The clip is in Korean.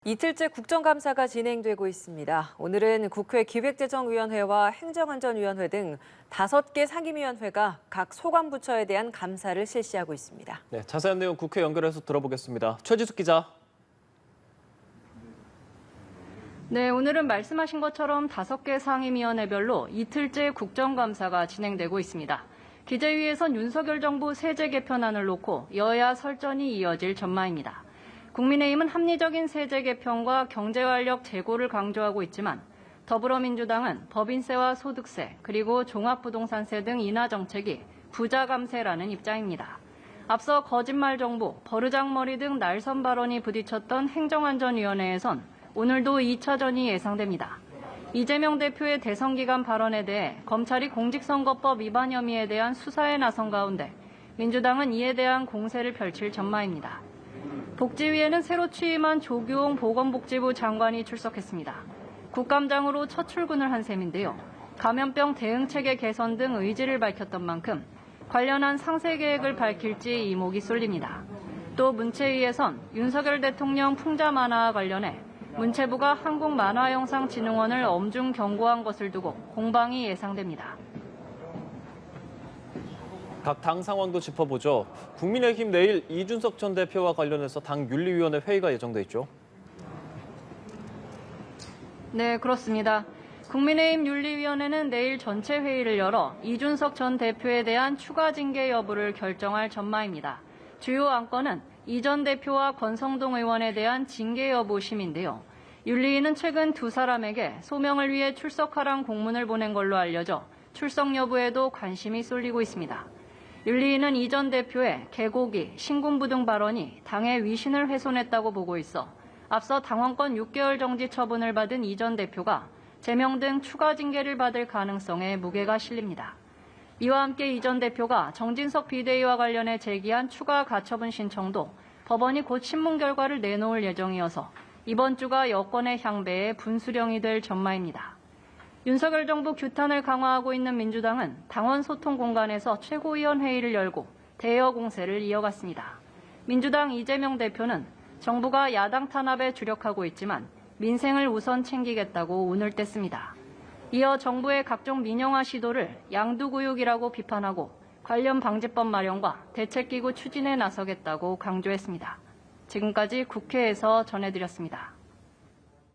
이틀째 국정감사가 진행되고 있습니다. 오늘은 국회 기획재정위원회와 행정안전위원회 등 5개 상임위원회가 각 소관부처에 대한 감사를 실시하고 있습니다. 네, 자세한 내용 국회 연결해서 들어보겠습니다. 최지숙 기자. 네, 오늘은 말씀하신 것처럼 5개 상임위원회별로 이틀째 국정감사가 진행되고 있습니다. 기재위에선 윤석열 정부 세제 개편안을 놓고 여야 설전이 이어질 전망입니다. 국민의힘은 합리적인 세제 개편과 경제활력 제고를 강조하고 있지만 더불어민주당은 법인세와 소득세 그리고 종합부동산세 등 인하 정책이 부자 감세라는 입장입니다. 앞서 거짓말 정부, 버르장머리 등 날선 발언이 부딪혔던 행정안전위원회에선 오늘도 2차전이 예상됩니다. 이재명 대표의 대선 기간 발언에 대해 검찰이 공직선거법 위반 혐의에 대한 수사에 나선 가운데 민주당은 이에 대한 공세를 펼칠 전망입니다. 복지위에는 새로 취임한 조규홍 보건복지부 장관이 출석했습니다. 국감장으로 첫 출근을 한 셈인데요. 감염병 대응체계 개선 등 의지를 밝혔던 만큼 관련한 상세 계획을 밝힐지 이목이 쏠립니다. 또 문체위에선 윤석열 대통령 풍자 만화와 관련해 문체부가 한국만화영상진흥원을 엄중 경고한 것을 두고 공방이 예상됩니다. 각 당 상황도 짚어보죠. 국민의힘 내일 이준석 전 대표와 관련해서 당 윤리위원회 회의가 예정돼 있죠. 네, 그렇습니다. 국민의힘 윤리위원회는 내일 전체 회의를 열어 이준석 전 대표에 대한 추가 징계 여부를 결정할 전망입니다. 주요 안건은 이 전 대표와 권성동 의원에 대한 징계 여부 심인데요. 윤리위는 최근 두 사람에게 소명을 위해 출석하란 공문을 보낸 걸로 알려져 출석 여부에도 관심이 쏠리고 있습니다. 윤리위는 이 전 대표의 개고기, 신군부 등 발언이 당의 위신을 훼손했다고 보고 있어 앞서 당원권 6개월 정지 처분을 받은 이 전 대표가 제명 등 추가 징계를 받을 가능성에 무게가 실립니다. 이와 함께 이 전 대표가 정진석 비대위와 관련해 제기한 추가 가처분 신청도 법원이 곧 신문 결과를 내놓을 예정이어서 이번 주가 여권의 향배에 분수령이 될 전망입니다. 윤석열 정부 규탄을 강화하고 있는 민주당은 당원 소통 공간에서 최고위원 회의를 열고 대여 공세를 이어갔습니다. 민주당 이재명 대표는 정부가 야당 탄압에 주력하고 있지만 민생을 우선 챙기겠다고 운을 뗐습니다. 이어 정부의 각종 민영화 시도를 양두구육이라고 비판하고 관련 방지법 마련과 대책기구 추진에 나서겠다고 강조했습니다. 지금까지 국회에서 전해드렸습니다.